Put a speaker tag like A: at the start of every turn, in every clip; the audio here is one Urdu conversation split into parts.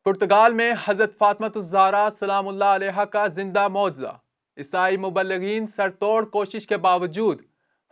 A: پرتگال میں حضرت فاطمۃ الزہرا سلام اللہ علیہا کا زندہ معجزہ۔ عیسائی مبلغین سرتوڑ کوشش کے باوجود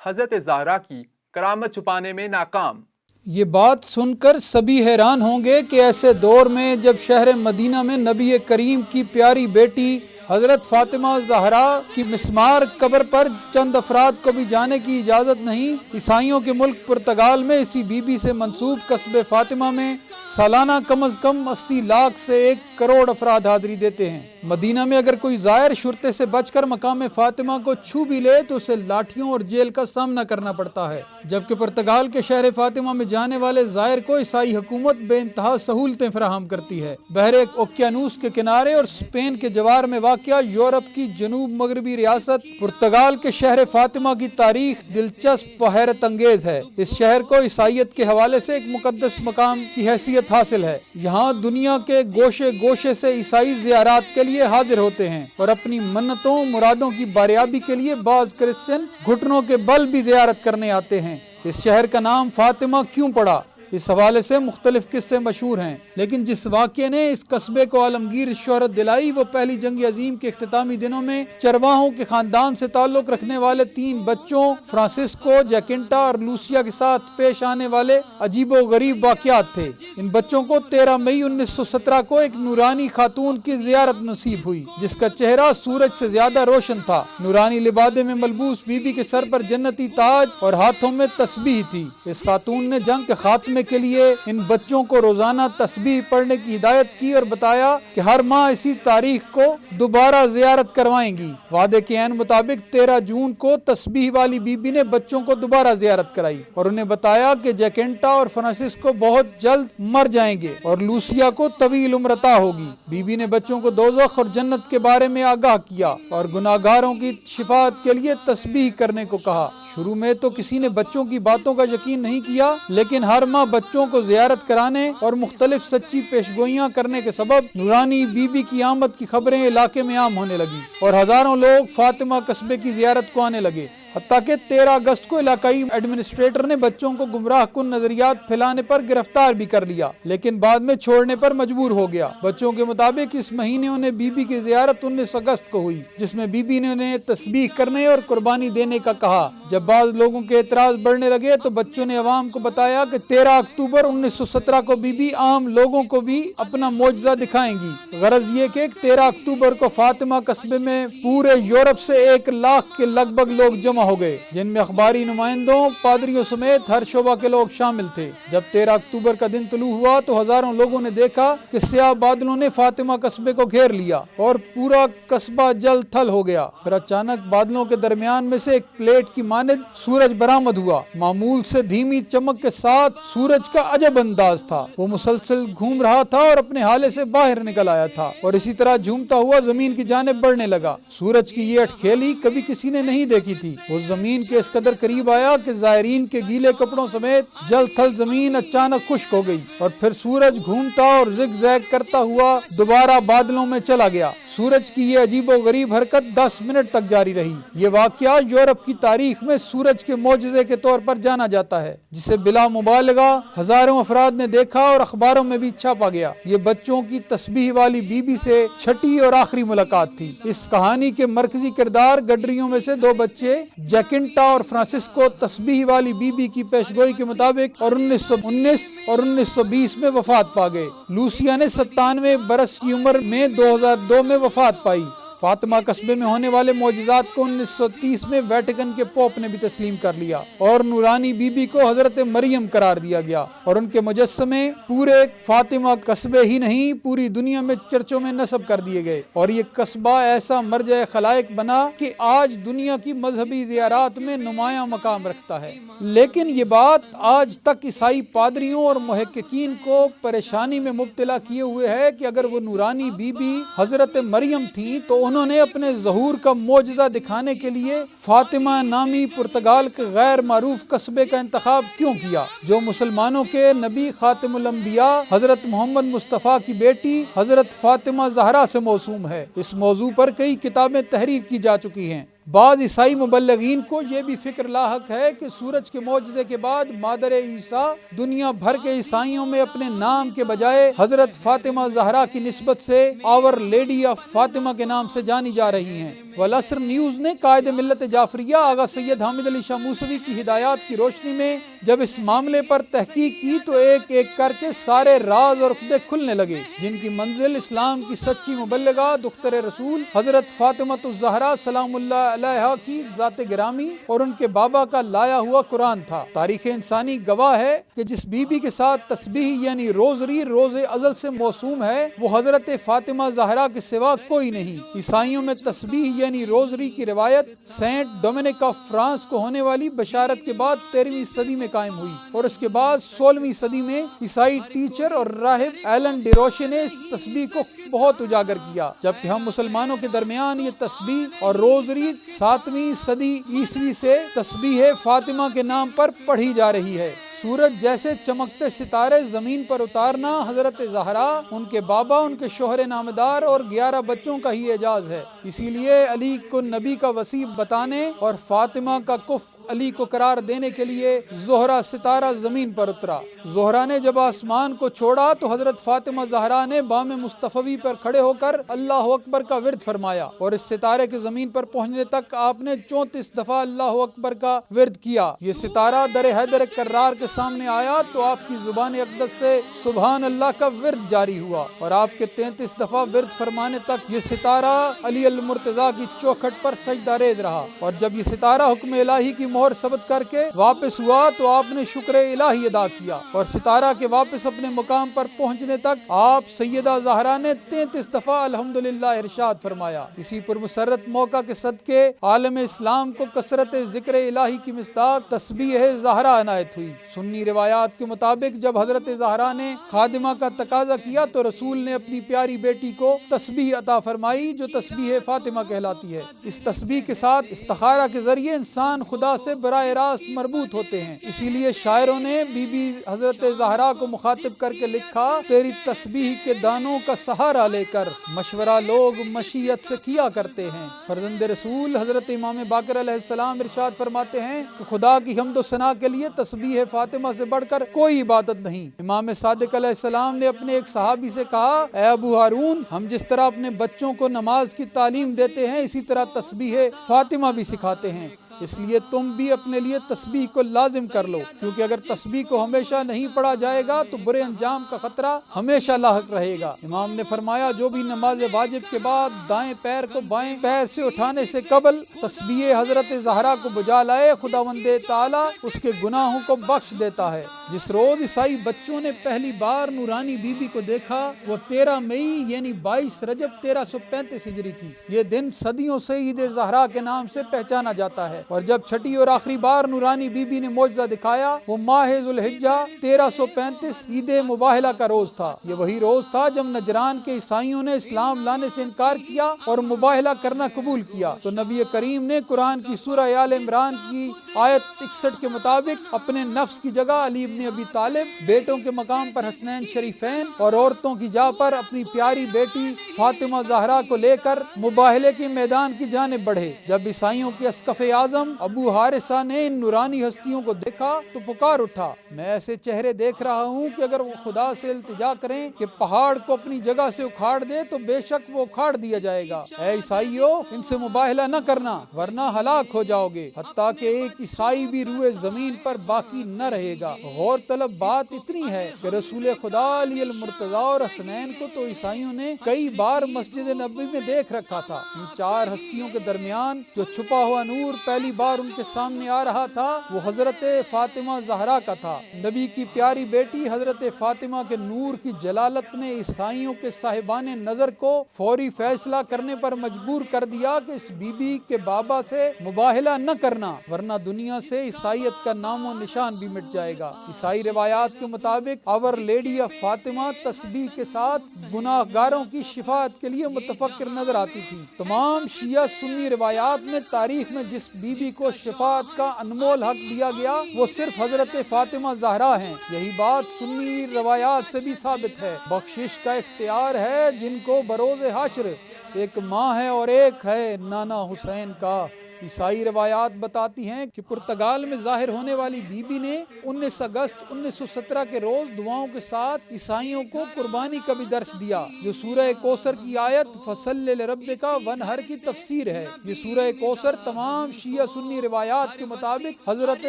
A: حضرت زہرا کی کرامت چھپانے میں ناکام۔
B: یہ بات سن کر سبھی حیران ہوں گے کہ ایسے دور میں جب شہر مدینہ میں نبی کریم کی پیاری بیٹی حضرت فاطمہ زہرا کی مسمار قبر پر چند افراد کو بھی جانے کی اجازت نہیں، عیسائیوں کے ملک پرتگال میں اسی بی بی سے منسوب قصبے فاطمہ میں سالانہ کم از کم 80 لاکھ سے 1 کروڑ افراد حاضری دیتے ہیں۔ مدینہ میں اگر کوئی زائر شرطے سے بچ کر مقام فاطمہ کو چھو بھی لے تو اسے لاٹھیوں اور جیل کا سامنا کرنا پڑتا ہے، جبکہ پرتگال کے شہر فاطمہ میں جانے والے زائر کو عیسائی حکومت بے انتہا سہولتیں فراہم کرتی ہے۔ بحر اوقیانوس کے کنارے اور اسپین کے جوار میں واقع یورپ کی جنوب مغربی ریاست پرتگال کے شہر فاطمہ کی تاریخ دلچسپ و حیرت انگیز ہے۔ اس شہر کو عیسائیت کے حوالے سے ایک مقدس مقام کی حیثیت حاصل ہے۔ یہاں دنیا کے گوشے گوشے سے عیسائی زیارات کے لیے حاضر ہوتے ہیں اور اپنی منتوں مرادوں کی باریابی کے لیے بعض کرسچن گھٹنوں کے بل بھی زیارت کرنے آتے ہیں۔ اس شہر کا نام فاطمہ کیوں پڑا؟ اس حوالے سے مختلف قصے مشہور ہیں، لیکن جس واقعے نے اس قصبے کو عالمگیر شہرت دلائی وہ پہلی جنگ عظیم کے اختتامی دنوں میں چرواہوں کے خاندان سے تعلق رکھنے والے 3 بچوں فرانسسکو، جیکنٹا اور لوسیا کے ساتھ پیش آنے والے عجیب و غریب واقعات تھے۔ ان بچوں کو 13 مئی 1917 کو ایک نورانی خاتون کی زیارت نصیب ہوئی جس کا چہرہ سورج سے زیادہ روشن تھا۔ نورانی لبادے میں ملبوس بی بی کے سر پر جنتی تاج اور ہاتھوں میں تسبیح تھی۔ اس خاتون نے جنگ کے خاتمے کے لیے ان بچوں کو روزانہ تسبیح پڑھنے کی ہدایت کی اور بتایا کہ ہر ماہ اسی تاریخ کو دوبارہ زیارت کروائیں گی۔ وعدے کے عین مطابق 13 جون کو تسبیح والی بی بی نے بچوں کو دوبارہ زیارت کرائی اور انہیں بتایا کہ جیکنٹا اور فرانسسکو بہت جلد مر جائیں گے اور لوسیا کو طویل عمر عطا ہوگی۔ بی بی نے بچوں کو دوزخ اور جنت کے بارے میں آگاہ کیا اور گناہگاروں کی شفاعت کے لیے تسبیح کرنے کو کہا۔ شروع میں تو کسی نے بچوں کی باتوں کا یقین نہیں کیا، لیکن ہر ماہ بچوں کو زیارت کرانے اور مختلف سچی پیشگوئیاں کرنے کے سبب نورانی بی بی کی آمد کی خبریں علاقے میں عام ہونے لگی اور ہزاروں لوگ فاطمہ قصبے کی زیارت کو آنے لگے۔ حتیٰ کہ 13 اگست کو علاقائی ایڈمنسٹریٹر نے بچوں کو گمراہ کن نظریات پھیلانے پر گرفتار بھی کر لیا، لیکن بعد میں چھوڑنے پر مجبور ہو گیا۔ بچوں کے مطابق اس مہینے انہیں بی بی کی زیارت 19 اگست کو ہوئی، جس میں بی بی نے انہیں تسبیح کرنے اور قربانی دینے کا کہا۔ جب بعض لوگوں کے اعتراض بڑھنے لگے تو بچوں نے عوام کو بتایا کہ 13 اکتوبر 1917 کو بی بی عام لوگوں کو بھی اپنا معجزہ دکھائیں گی۔ غرض یہ کہ 13 اکتوبر کو فاطمہ قصبے میں پورے یورپ سے 1 لاکھ کے لگ بھگ لوگ جمع ہو گئے، جن میں اخباری نمائندوں، پادریوں سمیت ہر شعبہ کے لوگ شامل تھے۔ جب 13 اکتوبر کا دن طلوع ہوا تو ہزاروں لوگوں نے دیکھا کہ سیاہ بادلوں نے فاطمہ قصبے کو گھیر لیا اور پورا قصبہ جل تھل ہو گیا۔ پھر اچانک بادلوں کے درمیان میں سے ایک پلیٹ کی مانند سورج برآمد ہوا۔ معمول سے دھیمی چمک کے ساتھ سورج کا عجب انداز تھا، وہ مسلسل گھوم رہا تھا اور اپنے ہالے سے باہر نکل آیا تھا اور اسی طرح جھومتا ہوا زمین کی جانب بڑھنے لگا۔ سورج کی یہ اٹکھیلی کبھی کسی نے نہیں دیکھی تھی۔ وہ زمین کے اس قدر قریب آیا کہ زائرین کے گیلے کپڑوں سمیت جل تھل زمین اچانک خشک ہو گئی اور پھر سورج گھومتا اور زگ زیگ کرتا ہوا دوبارہ بادلوں میں چلا گیا۔ سورج کی یہ عجیب و غریب حرکت 10 منٹ تک جاری رہی۔ یہ واقعہ یورپ کی تاریخ میں سورج کے معجزے کے طور پر جانا جاتا ہے، جسے بلا مبالغہ ہزاروں افراد نے دیکھا اور اخباروں میں بھی چھاپا گیا۔ یہ بچوں کی تسبیح والی بی بی سے چھٹی اور آخری ملاقات تھی۔ اس کہانی کے مرکزی کردار گڈریوں میں سے 2 بچے جیکنٹا اور فرانسسکو تسبیح والی بی بی کی پیشگوئی کے مطابق اور 1919 اور 1920 میں وفات پا گئے۔ لوسیا نے 97 برس کی عمر میں 2002 میں وفات پائی۔ فاطمہ قصبے میں ہونے والے معجزات کو 1930 میں ویٹیکن کے پوپ نے بھی تسلیم کر لیا اور نورانی بی بی کو حضرت مریم قرار دیا گیا اور ان کے مجسمے پورے فاطمہ قصبے ہی نہیں پوری دنیا میں چرچوں میں نصب کر دیے گئے اور یہ قصبہ ایسا مرجع خلائق بنا کہ آج دنیا کی مذہبی زیارات میں نمایاں مقام رکھتا ہے۔ لیکن یہ بات آج تک عیسائی پادریوں اور محققین کو پریشانی میں مبتلا کیے ہوئے ہے کہ اگر وہ نورانی بی بی حضرت مریم تھیں تو انہوں نے اپنے ظہور کا معجزہ دکھانے کے لیے فاطمہ نامی پرتگال کے غیر معروف قصبے کا انتخاب کیوں کیا، جو مسلمانوں کے نبی خاتم الانبیاء حضرت محمد مصطفیٰ کی بیٹی حضرت فاطمہ زہرا سے موسوم ہے۔ اس موضوع پر کئی کتابیں تحریر کی جا چکی ہیں۔ بعض عیسائی مبلغین کو یہ بھی فکر لاحق ہے کہ سورج کے معجزے کے بعد مادر عیسیٰ دنیا بھر کے عیسائیوں میں اپنے نام کے بجائے حضرت فاطمہ زہرا کی نسبت سے آور لیڈی آف فاطمہ کے نام سے جانی جا رہی ہیں۔ والعصر نیوز نے قائد ملت جعفریہ آغا سید حامد علی شاہ موسوی کی ہدایات کی روشنی میں جب اس معاملے پر تحقیق کی تو ایک ایک کر کے سارے راز اور عقدے کھلنے لگے جن کی منزل اسلام کی سچی مبلغہ دختر رسول حضرت فاطمہ الزہرا سلام اللہ علیہا کی ذات گرامی اور ان کے بابا کا لایا ہوا قرآن تھا۔ تاریخ انسانی گواہ ہے کہ جس بی بی کے ساتھ تسبیح یعنی روزری روز ازل سے موسوم ہے وہ حضرت فاطمہ زہرا کے سوا کوئی نہیں۔ عیسائیوں میں تسبیح یعنی روزری کی روایت سینٹ ڈومینک آف فرانس کو ہونے والی بشارت کے بعد 13ویں صدی میں قائم ہوئی اور اس کے بعد 16ویں صدی میں عیسائی ٹیچر اور راہب ایلن ڈیروشے نے اس تسبیح کو بہت اجاگر کیا، جبکہ ہم مسلمانوں کے درمیان یہ تسبیح اور روزری 7ویں صدی عیسوی سے تسبیح فاطمہ کے نام پر پڑھی جا رہی ہے۔ سورج جیسے چمکتے ستارے زمین پر اتارنا حضرت زہرا، ان کے بابا، ان کے شوہر نامدار اور 11 بچوں کا ہی اعزاز ہے۔ اسی لیے علی کو نبی کا وسیع بتانے اور فاطمہ کا کف علی کو قرار دینے کے لیے زہرا ستارہ زمین پر اترا۔ زہرا نے جب آسمان کو چھوڑا تو حضرت فاطمہ زہرا نے بام مصطفی پر کھڑے ہو کر اللہ اکبر کا ورد فرمایا اور اس ستارے کے زمین پر پہنچنے تک آپ نے 34 دفعہ اللہ اکبر کا ورد کیا۔ یہ ستارہ در حیدر کرار کے سامنے آیا تو آپ کی زبان اقدس سے سبحان اللہ کا ورد جاری ہوا اور آپ کے 33 دفعہ ورد فرمانے تک یہ ستارہ علی المرتضیٰ کی چوکھٹ پر سجدہ ریز رہا، اور جب یہ ستارہ حکم الہی کی مہر ثبت کر کے واپس ہوا تو آپ نے شکر الہی ادا کیا، اور ستارہ کے واپس اپنے مقام پر پہنچنے تک آپ سیدہ زہرا نے 33 دفعہ الحمدللہ ارشاد فرمایا۔ اسی پرمسرت موقع کے صدقے عالم اسلام کو کثرت ذکر الہی کی مصداق تسبیح زہرا عنایت ہوئی۔ سنی روایات کے مطابق جب حضرت زہرا نے خادمہ کا تقاضا کیا تو رسول نے اپنی پیاری بیٹی کو تسبیح عطا فرمائی جو تسبیح فاطمہ کہلاتی ہے۔ اس تسبیح کے ساتھ استخارہ کے ذریعے انسان خدا سے براہ راست مربوط ہوتے ہیں، اسی لیے شاعروں نے بی بی حضرت زہرا کو مخاطب کر کے لکھا، تیری تسبیح کے دانوں کا سہارا لے کر مشورہ لوگ مشیت سے کیا کرتے ہیں۔ فرزند رسول حضرت امام باقر علیہ السلام ارشاد فرماتے ہیں کہ خدا کی حمد و ثنا کے لیے تسبیح فاطمہ سے بڑھ کر کوئی عبادت نہیں۔ امام صادق علیہ السلام نے اپنے ایک صحابی سے کہا، اے ابو ہارون، ہم جس طرح اپنے بچوں کو نماز کی تعلیم دیتے ہیں اسی طرح تسبیح فاطمہ بھی سکھاتے ہیں، اس لیے تم بھی اپنے لیے تسبیح کو لازم کر لو، کیونکہ اگر تسبیح کو ہمیشہ نہیں پڑھا جائے گا تو برے انجام کا خطرہ ہمیشہ لاحق رہے گا۔ امام نے فرمایا، جو بھی نماز واجب کے بعد دائیں پیر کو بائیں پیر سے اٹھانے سے قبل تسبیح حضرت زہرا کو بجا لائے خداوند تعالی اس کے گناہوں کو بخش دیتا ہے۔ جس روز عیسائی بچوں نے پہلی بار نورانی بی بی کو دیکھا وہ 13 مئی یعنی 22 رجب 1335 ہجری تھی۔ یہ دن صدیوں سے عید زہرا کے نام سے پہچانا جاتا ہے، اور جب چھٹی اور آخری بار نورانی بی بی نے معجزہ دکھایا وہ ماہ ذوالحجہ 1335 عید مباہلہ کا روز تھا۔ یہ وہی روز تھا جب نجران کے عیسائیوں نے اسلام لانے سے انکار کیا اور مباہلہ کرنا قبول کیا، تو نبی کریم نے قرآن کی سورہ آل عمران کی آیت 61 کے مطابق اپنے نفس کی جگہ علی ابن ابی طالب، بیٹوں کے مقام پر حسنین شریفین اور عورتوں کی جا پر اپنی پیاری بیٹی فاطمہ زہرا کو لے کر مباہلے کے میدان کی جانب بڑھے۔ جب عیسائیوں کے اسقف اعظم ابو حارثہ نے ان نورانی ہستیوں کو دیکھا تو پکار اٹھا، میں ایسے چہرے دیکھ رہا ہوں کہ اگر وہ خدا سے التجا کریں کہ پہاڑ کو اپنی جگہ سے اکھاڑ دے تو بے شک وہ اکھاڑ دیا جائے گا۔ اے عیسائیو، ان سے مباہلہ نہ کرنا ورنہ ہلاک ہو جاؤ گے، حتیٰ کہ ایک عیسائی بھی روئے زمین پر باقی نہ رہے گا۔ غور طلب بات اتنی ہے کہ رسول خدا علی المرتضیٰ اور حسنین کو تو عیسائیوں نے کئی بار مسجد نبوی میں دیکھ رکھا تھا۔ ان چار ہستیوں کے درمیان جو چھپا ہوا نور پہلی بار ان کے سامنے آ رہا تھا وہ حضرت فاطمہ زہرا کا تھا۔ نبی کی پیاری بیٹی حضرت فاطمہ کے نور کی جلالت نے عیسائیوں کے صاحبان نظر کو فوری فیصلہ کرنے پر مجبور کر دیا کہ اس بی بی کے بابا سے مباہلہ نہ کرنا ورنہ دنیا سے عیسائیت کا نام و نشان بھی مٹ جائے گا۔ عیسائی روایات کے مطابق آور لیڈی آف فاطمہ تسبیح کے ساتھ گناہ گاروں کی شفاعت کے لیے متفکر نظر آتی تھی۔ تمام شیعہ سنی روایات میں تاریخ میں جس بی بی کو شفاعت کا انمول حق دیا گیا وہ صرف حضرت فاطمہ زہرا ہیں۔ یہی بات سنی روایات سے بھی ثابت ہے۔ بخشش کا اختیار ہے جن کو بروز حشر، ایک ماں ہے اور ایک ہے نانا حسین کا عیسائی روایات بتاتی ہیں کہ پرتگال میں ظاہر ہونے والی بی بی نے 19 اگست 1917 کے روز دعاؤں کے ساتھ عیسائیوں کو قربانی کا بھی درس دیا، جو سورہ کوثر کی آیت فصلی لربک وانحر کی تفسیر ہے۔ یہ سورہ کوثر تمام شیعہ سنی روایات کے مطابق حضرت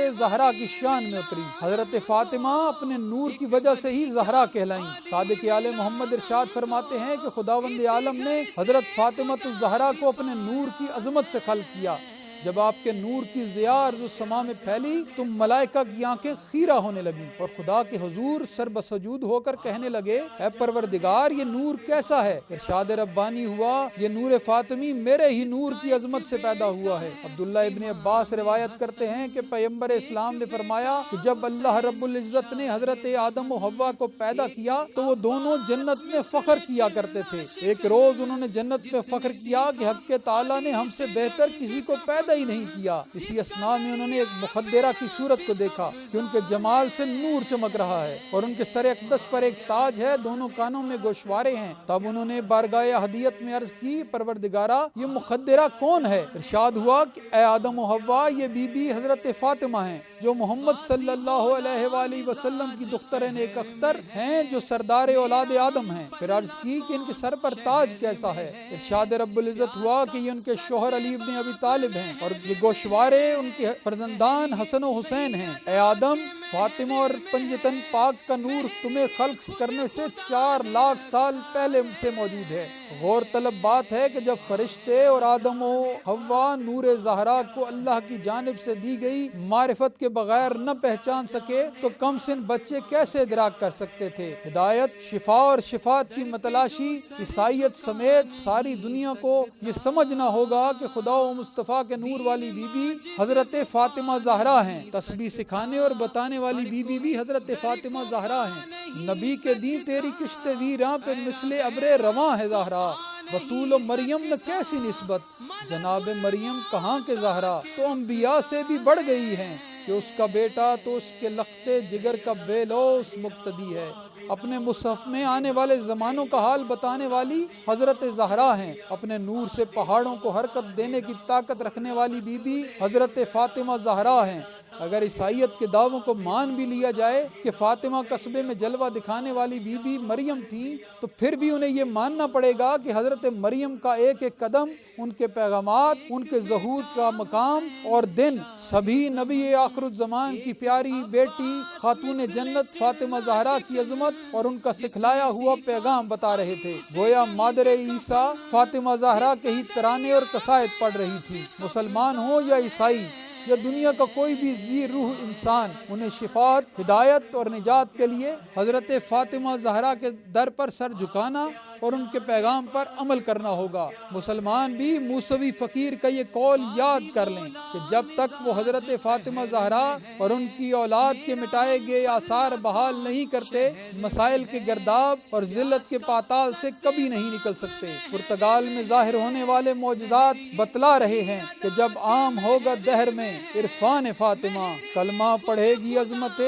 B: زہرا کی شان میں اتری۔ حضرت فاطمہ اپنے نور کی وجہ سے ہی زہرا کہلائیں۔ صادق آل محمد ارشاد فرماتے ہیں کہ خداوند عالم نے حضرت فاطمہ الزہرا کو اپنے نور کی عظمت سے خلق کیا۔ جب آپ کے نور کی ضیاء ارض و سما میں پھیلی تو ملائکہ کی آنکھیں خیرہ ہونے لگیں اور خدا کے حضور سر بسجود ہو کر کہنے لگے، اے پروردگار یہ نور کیسا ہے؟ ارشاد ربانی ہوا، یہ نور فاطمی میرے ہی نور کی عظمت سے پیدا ہوا ہے۔ عبداللہ ابن عباس روایت کرتے ہیں کہ پیغمبر اسلام نے فرمایا کہ جب اللہ رب العزت نے حضرت آدم و حوا کو پیدا کیا تو وہ دونوں جنت میں فخر کیا کرتے تھے۔ ایک روز انہوں نے جنت میں فخر کیا کہ حق تعالیٰ نے ہم سے بہتر کسی کو پیدا ہی نہیں کیا۔ اسی اثناء میں انہوں نے ایک مخدرہ کی صورت کو دیکھا کہ ان کے جمال سے نور چمک رہا ہے اور ان کے سر اقدس پر ایک تاج ہے، دونوں کانوں میں گوشوارے ہیں۔ تب انہوں نے بارگاہ احدیت میں عرض کی، پروردگارا یہ مخدرہ کون ہے؟ ارشاد ہوا کہ اے آدم و حوا، یہ بی بی حضرت فاطمہ ہیں جو محمد صلی اللہ علیہ وآلہ وسلم کی دختر نیک اختر ہیں، جو سردار اولاد آدم ہیں۔ پھر عرض کی کہ ان کے سر پر تاج کیسا ہے؟ ارشاد رب العزت ہوا کہ یہ ان کے شوہر علی ابن ابی طالب ہیں اور یہ گوشوارے ان کے فرزندان حسن و حسین ہیں۔ اے آدم، فاطمہ اور پنجتن پاک کا نور تمہیں خلق کرنے سے 4 لاکھ سال پہلے سے موجود ہے۔ غور طلب بات ہے کہ جب فرشتے اور آدم و حوا نور زہرا کو اللہ کی جانب سے دی گئی معرفت کے بغیر نہ پہچان سکے تو کم سن بچے کیسے ادراک کر سکتے تھے؟ ہدایت، شفا اور شفاعت کی متلاشی عیسائیت سمیت ساری دنیا کو یہ سمجھنا ہوگا کہ خدا و مصطفیٰ کے نور والی بی بی حضرت فاطمہ زہرا ہیں۔ تسبیح سکھانے اور بتانے والی بی بی بھی حضرت فاطمہ زہرا ہیں۔ نبی کے دین تیری کشت ویراں پہ مثل ابر رواں ہے زہرا، بطول و مریم میں کیسی نسبت، جناب مریم کہاں کے زہرا، تو انبیاء سے بھی بڑھ گئی ہیں کہ اس کا بیٹا تو اس کے لختے جگر کا بے لوث مقتدی ہے۔ اپنے مصحف میں آنے والے زمانوں کا حال بتانے والی حضرت زہرا ہیں۔ اپنے نور سے پہاڑوں کو حرکت دینے کی طاقت رکھنے والی بی بی حضرت فاطمہ زہرا ہیں۔ اگر عیسائیت کے دعووں کو مان بھی لیا جائے کہ فاطمہ قصبے میں جلوہ دکھانے والی بی بی مریم تھی، تو پھر بھی انہیں یہ ماننا پڑے گا کہ حضرت مریم کا ایک ایک قدم، ان کے پیغامات، ان کے ظہور کا مقام اور دن سبھی نبی آخر الزمان کی پیاری بیٹی خاتون جنت فاطمہ زہرا کی عظمت اور ان کا سکھلایا ہوا پیغام بتا رہے تھے۔ گویا مادر عیسیٰ فاطمہ زہرا کے ہی ترانے اور قصائد پڑھ رہی تھی۔ مسلمان ہو یا عیسائی یا دنیا کا کوئی بھی ذی روح انسان، انہیں شفاعت، ہدایت اور نجات کے لیے حضرت فاطمہ زہرا کے در پر سر جھکانا اور ان کے پیغام پر عمل کرنا ہوگا۔ مسلمان بھی موسوی فقیر کا یہ قول یاد کر لیں کہ جب تک وہ حضرت فاطمہ زہرا اور ان کی اولاد کے مٹائے گئے آثار بحال نہیں کرتے، مسائل کے گرداب اور ذلت کے پاتال سے کبھی نہیں نکل سکتے۔ پرتگال میں ظاہر ہونے والے معجزات بتلا رہے ہیں کہ جب عام ہوگا دہر میں عرفان فاطمہ، کلمہ پڑھے گی عظمت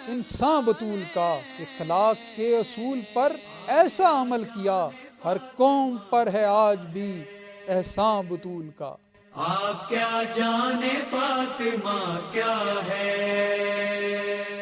B: انسان بطول کا، اخلاق کے اصول پر ایسا عمل کیا، ہر قوم پر ہے آج بھی احسان بطول کا۔
C: آپ کیا جانے فاطمہ کیا ہے۔